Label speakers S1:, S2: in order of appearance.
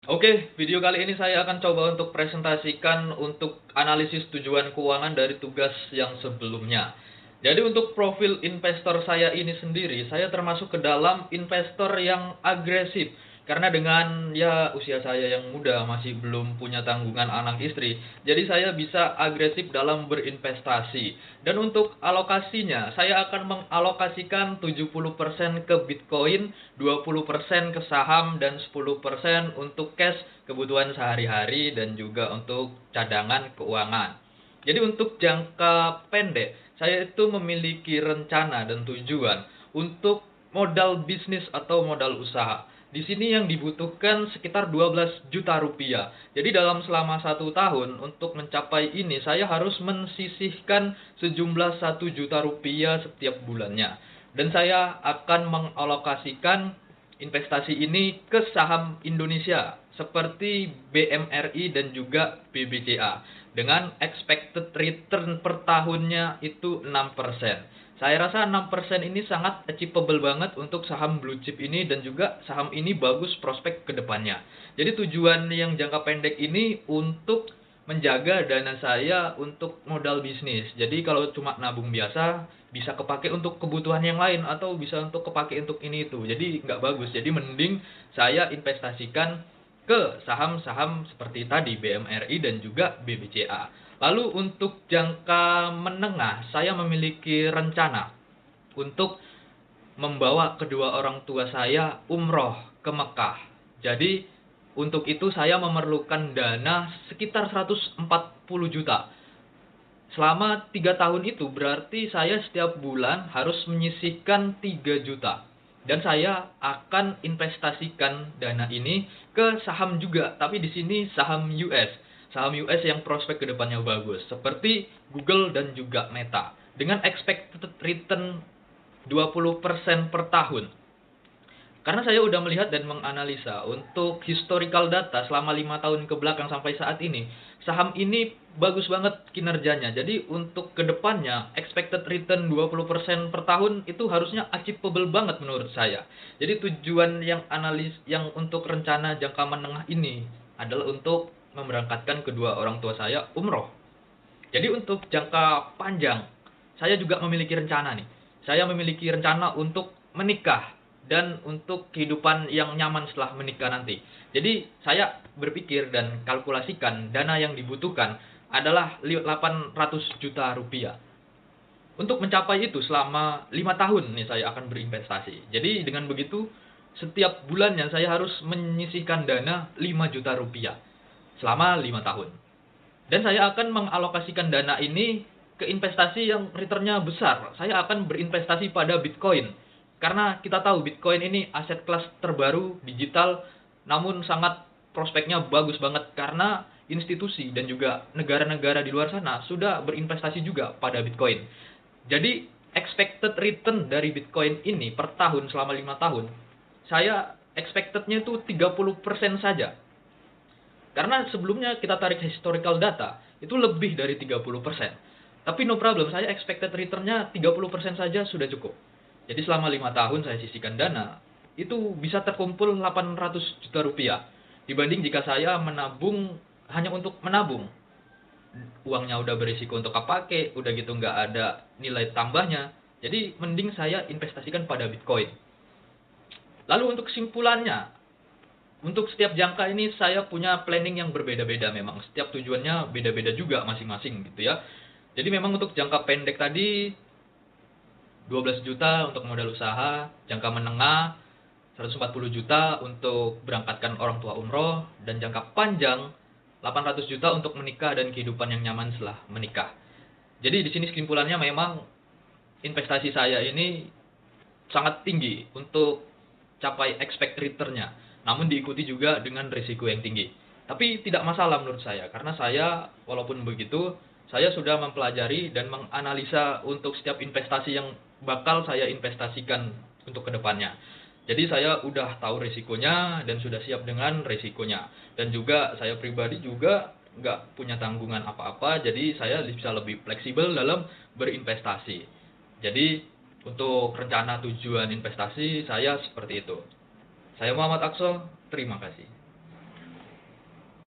S1: Oke, video kali ini saya akan coba untuk presentasikan untuk analisis tujuan keuangan dari tugas yang sebelumnya. Jadi untuk profil investor saya ini sendiri, saya termasuk ke dalam investor yang agresif. Karena dengan ya usia saya yang muda, masih belum punya tanggungan anak istri, jadi saya bisa agresif dalam berinvestasi. Dan untuk alokasinya, saya akan mengalokasikan 70% ke Bitcoin, 20% ke saham, dan 10% untuk cash kebutuhan sehari-hari dan juga untuk cadangan keuangan. Jadi untuk jangka pendek, saya itu memiliki rencana dan tujuan untuk modal bisnis atau modal usaha. Di sini yang dibutuhkan sekitar 12 juta rupiah. Jadi dalam selama 1 tahun untuk mencapai ini saya harus mensisihkan sejumlah 1 juta rupiah setiap bulannya. Dan saya akan mengalokasikan investasi ini ke saham Indonesia seperti BMRI dan juga BBCA dengan expected return per tahunnya itu 6%. Saya rasa 6% ini sangat achievable banget untuk saham blue chip ini dan juga saham ini bagus prospek ke depannya. Jadi tujuan yang jangka pendek ini untuk menjaga dana saya untuk modal bisnis. Jadi kalau cuma nabung biasa bisa kepake untuk kebutuhan yang lain atau bisa untuk kepake untuk ini itu. Jadi nggak bagus. Jadi mending saya investasikan ke saham-saham seperti tadi BMRI dan juga BBCA. Lalu untuk jangka menengah, saya memiliki rencana untuk membawa kedua orang tua saya umroh ke Mekah. Jadi untuk itu saya memerlukan dana sekitar 140 juta. Selama 3 tahun itu berarti saya setiap bulan harus menyisihkan 3 juta. Dan saya akan investasikan dana ini ke saham juga, tapi di sini saham US. Saham US yang prospek kedepannya bagus, seperti Google dan juga Meta. Dengan expected return 20% per tahun. Karena saya udah melihat dan menganalisa untuk historical data selama 5 tahun ke belakang sampai saat ini, saham ini bagus banget kinerjanya. Jadi untuk kedepannya expected return 20% per tahun itu harusnya achievable banget menurut saya. Jadi tujuan yang untuk rencana jangka menengah ini adalah untuk memberangkatkan kedua orang tua saya umroh. Jadi untuk jangka panjang, saya juga memiliki rencana nih. Saya memiliki rencana untuk menikah dan untuk kehidupan yang nyaman setelah menikah nanti. Jadi saya berpikir dan kalkulasikan dana yang dibutuhkan adalah 800 juta rupiah. Untuk mencapai itu selama 5 tahun nih saya akan berinvestasi. Jadi dengan begitu setiap bulannya saya harus menyisihkan dana 5 juta rupiah selama 5 tahun. Dan saya akan mengalokasikan dana ini ke investasi yang returnnya besar. Saya akan berinvestasi pada Bitcoin. Karena kita tahu Bitcoin ini aset kelas terbaru digital, namun sangat prospeknya bagus banget karena institusi dan juga negara-negara di luar sana sudah berinvestasi juga pada Bitcoin. Jadi expected return dari Bitcoin ini per tahun selama 5 tahun, saya expectednya itu 30% saja. Karena sebelumnya kita tarik historical data, itu lebih dari 30%. Tapi no problem, saya expected return-nya 30% saja sudah cukup. Jadi selama 5 tahun saya sisihkan dana, itu bisa terkumpul 800 juta rupiah. Dibanding jika saya menabung hanya untuk menabung. Uangnya udah berisiko untuk kepake, udah gitu nggak ada nilai tambahnya. Jadi mending saya investasikan pada Bitcoin. Lalu untuk kesimpulannya, untuk setiap jangka ini saya punya planning yang berbeda-beda memang. Setiap tujuannya beda-beda juga masing-masing gitu ya. Jadi memang untuk jangka pendek tadi 12 juta untuk modal usaha, jangka menengah 140 juta untuk berangkatkan orang tua umroh, dan jangka panjang 800 juta untuk menikah dan kehidupan yang nyaman setelah menikah. Jadi di sini kesimpulannya memang investasi saya ini sangat tinggi untuk capai expect return-nya, namun diikuti juga dengan risiko yang tinggi. Tapi tidak masalah menurut saya, karena saya walaupun begitu, saya sudah mempelajari dan menganalisa untuk setiap investasi yang bakal saya investasikan untuk kedepannya. Jadi saya udah tahu risikonya dan sudah siap dengan risikonya. Dan juga saya pribadi juga nggak punya tanggungan apa-apa, jadi saya bisa lebih fleksibel dalam berinvestasi. Jadi untuk rencana tujuan investasi saya seperti itu. Saya Muhammad Aqsa, terima kasih.